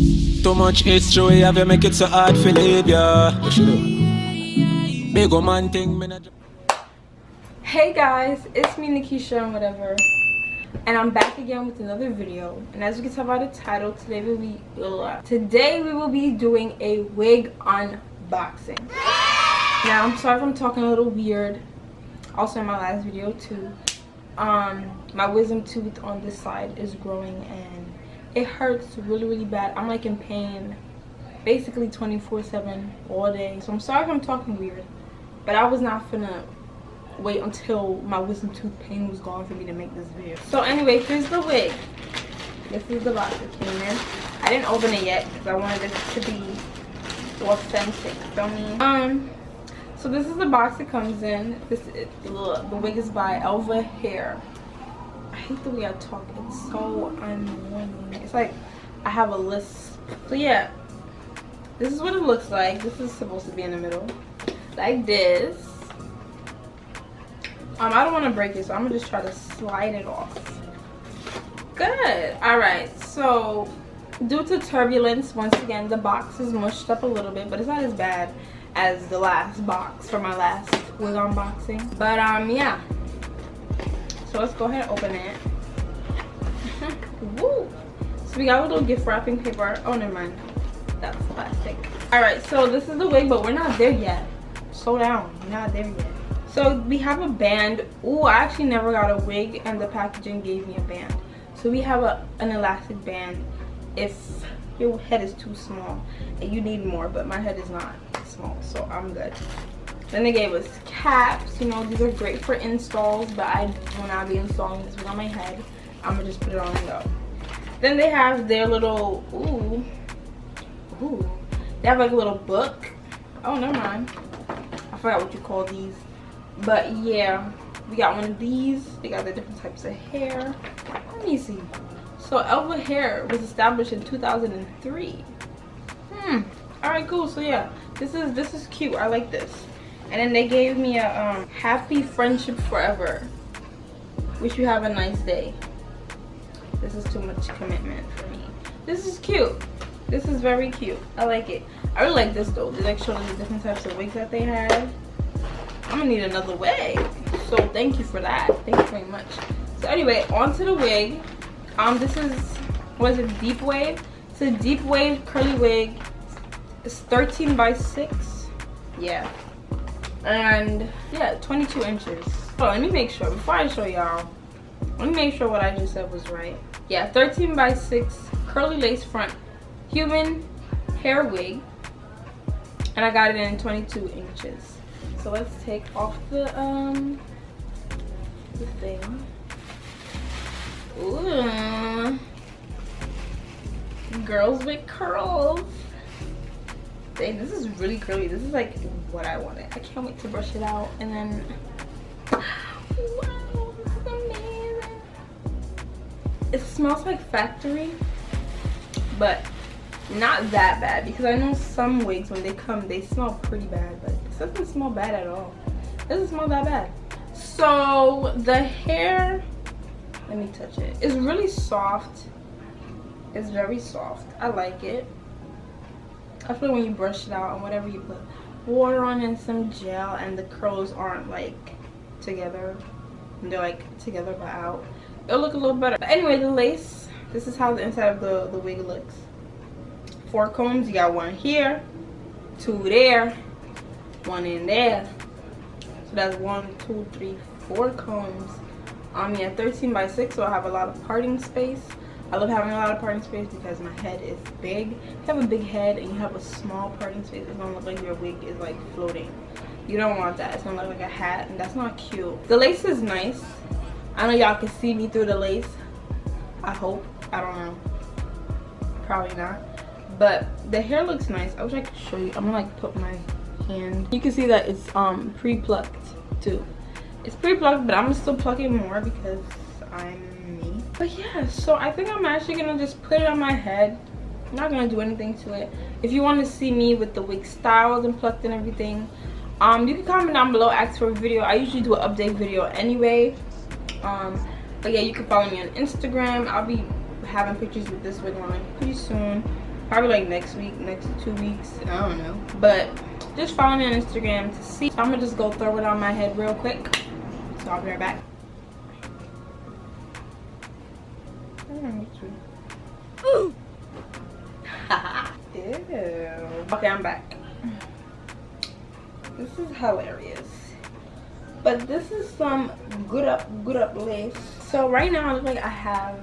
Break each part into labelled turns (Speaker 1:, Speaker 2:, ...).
Speaker 1: Too much history, have you make it so hard to leave ya? What you do? Big man thing, me not.
Speaker 2: Hey guys, it's me Nekeisha and whatever, and I'm back again with another video. And as you can tell by the title, today we will be doing a wig unboxing. Now I'm sorry if I'm talking a little weird. Also in my last video too, my wisdom tooth on this side is growing and it hurts really bad. I'm like in pain basically 24/7 all day. So I'm sorry if I'm talking weird, but I was not finna wait until my wisdom tooth pain was gone for me to make this video. So anyway, here's the wig. This is the box that came in. I didn't open it yet because I wanted it to be authentic. Feel me? So this is the box it comes in. The wig is by Elva hair. I hate the way I talk. It's so annoying. It's like I have a lisp. So yeah, this is what it looks like. This is supposed to be in the middle, like this. I don't want to break it, so I'm gonna just try to slide it off. Good. All right. So due to turbulence, once again, the box is mushed up a little bit, but it's not as bad as the last box for my last wig unboxing. But yeah. So let's go ahead and open it. Woo! So we got a little gift wrapping paper. Oh, never mind. That's plastic. Alright, so this is the wig, but we're not there yet. Slow down. We're not there yet. So we have a band. Ooh, I actually never got a wig and the packaging gave me a band. So we have an elastic band if your head is too small and you need more, but my head is not small, so I'm good. Then they gave us caps. You know, these are great for installs, but I will not be installing this wig on my head. I'm gonna just put it on and go. Then they have their little, ooh, they have like a little book. Oh, never mind. I forgot what you call these. But yeah, we got one of these. They got the different types of hair. Let me see. So Elva hair was established in 2003. All right, cool. So yeah, this is cute. I like this. And then they gave me a happy friendship forever. Wish you have a nice day. This is too much commitment for me. This is cute. This is very cute. I like it. I really like this though. They like showing the different types of wigs that they have. I'm gonna need another wig. So thank you for that. Thank you very much. So anyway, onto the wig. This is, what is it, deep wave? It's a deep wave curly wig. It's 13 by 6. Yeah. And yeah, 22 inches. Oh, let me make sure before I show y'all. Let me make sure what I just said was right. Yeah, 13 by 6 curly lace front human hair wig, and I got it in 22 inches. So let's take off the thing. Ooh, girls with curls. Dang, this is really curly. This is like what I wanted. I can't wait to brush it out and then. Wow, this is amazing. It smells like factory, but not that bad, because I know some wigs when they come they smell pretty bad, but this doesn't smell bad at all. It doesn't smell that bad. So the hair, let me touch it. It's really soft. It's very soft. I like it. I feel like when you brush it out and whatever you put water on and some gel and the curls aren't like together, they're like together but out, it'll look a little better. But anyway, the lace, this is how the inside of the wig looks. 4 combs. You got one here, 2 there, 1 in there. So that's 1, 2, 3, 4 combs. Yeah, 13 by 6, so I have a lot of parting space. I love having a lot of parting space because my head is big. If you have a big head and you have a small parting space, it's gonna look like your wig is like floating. You don't want that. It's gonna look like a hat, and that's not cute. The lace is nice. I know y'all can see me through the lace. I hope. I don't know. Probably not. But the hair looks nice. I wish I could show you. I'm gonna like put my hand. You can see that it's pre-plucked too. It's pre-plucked, but I'm still plucking more because I'm me. But yeah, so I think I'm actually gonna just put it on my head. I'm not gonna do anything to it. If you want to see me with the wig styled and plucked and everything, you can comment down below, ask for a video. I usually do an update video anyway. But yeah, you can follow me on Instagram. I'll be having pictures with this wig on pretty soon. Probably like next week, next 2 weeks, I don't know. But just follow me on Instagram to see. So I'm gonna just go throw it on my head real quick. So I'll be right back. Ooh. Ew. Okay, I'm back. This is hilarious. But this is some good up lace. So right now I look like I have,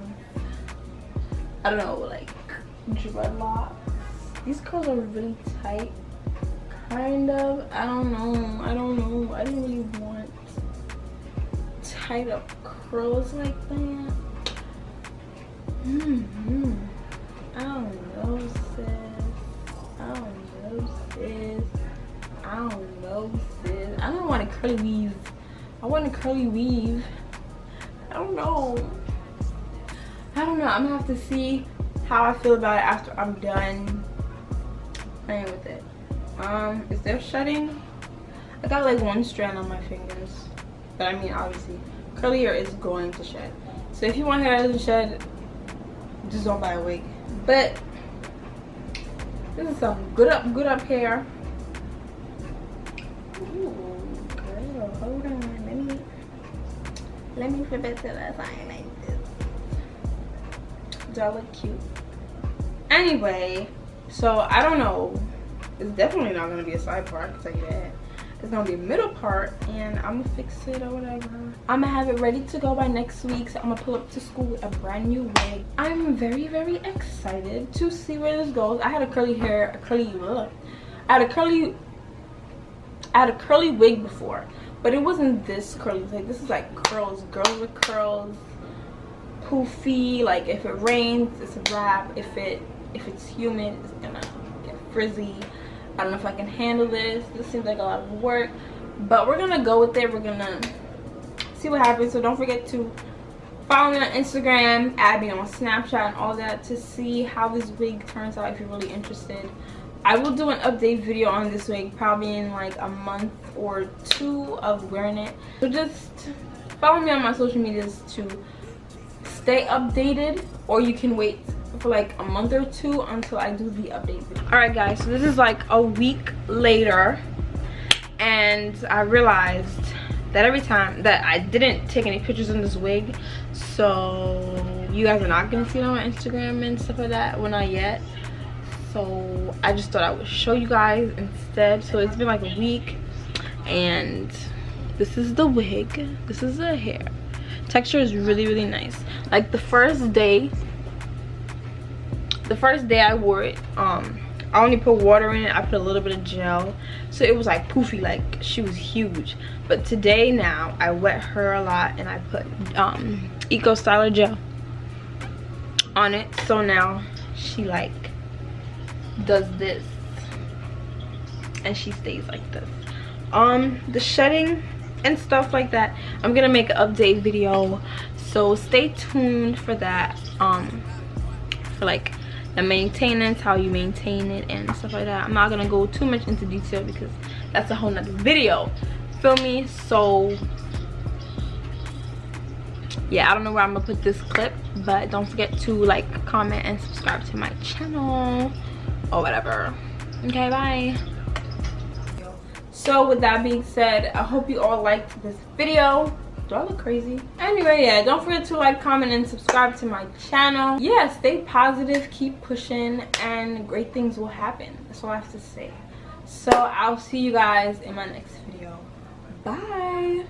Speaker 2: I don't know, like dreadlocks. These curls are really tight. Kind of. I don't know. I didn't really want tight up curls like that. I don't know, sis. I don't want a curly weave. I want a curly weave. I don't know. I'm gonna have to see how I feel about it after I'm done playing with it. Is there shedding? I got like one strand on my fingers. But I mean, obviously, curly hair is going to shed. So if you want hair that doesn't shed, just don't buy a wig. But this is some good up hair. Ooh, girl, hold on. Let me flip it to the side like this. Do I look cute? Anyway, so I don't know. It's definitely not gonna be a side part, I can tell you that. It's gonna be a middle part, and I'm gonna fix it or whatever. I'm gonna have it ready to go by next week, so I'm gonna pull up to school with a brand new wig. I'm very excited to see where this goes. I had a curly wig before, but it wasn't this curly. Like, this is like curls, girls with curls, poofy. Like, if it rains, it's a wrap. If it's humid, it's gonna get frizzy. I don't know if I can handle this. This seems like a lot of work, but we're gonna go with it. We're gonna see what happens. So don't forget to follow me on Instagram, add me on Snapchat and all that to see how this wig turns out if you're really interested. I will do an update video on this wig probably in like a month or 2 of wearing it. So just follow me on my social medias to stay updated, or you can wait for like a month or 2 until I do the update video. Alright guys, so this is like a week later, and I realized that every time that I didn't take any pictures in this wig, so you guys are not gonna see it on my Instagram and stuff like that. Well, not yet. So I just thought I would show you guys instead. So it's been like a week, and this is the wig. This is the hair. Texture is really nice. Like the first day I wore it, I only put water in it. I put a little bit of gel, so it was like poofy, like she was huge. But today now I wet her a lot, and I put Eco Styler gel on it, so now she like does this and she stays like this. The shedding and stuff like that, I'm gonna make an update video, so stay tuned for that. For like the maintenance, how you maintain it and stuff like that. I'm not gonna go too much into detail because that's a whole nother video, feel me? So yeah, I don't know where I'm gonna put this clip, but don't forget to like, comment and subscribe to my channel or whatever. Okay, bye. So with that being said, I hope you all liked this video. Do I look crazy? Anyway, yeah, don't forget to like, comment and subscribe to my channel. Yeah, stay positive, keep pushing, and great things will happen. That's all I have to say. So I'll see you guys in my next video. Bye.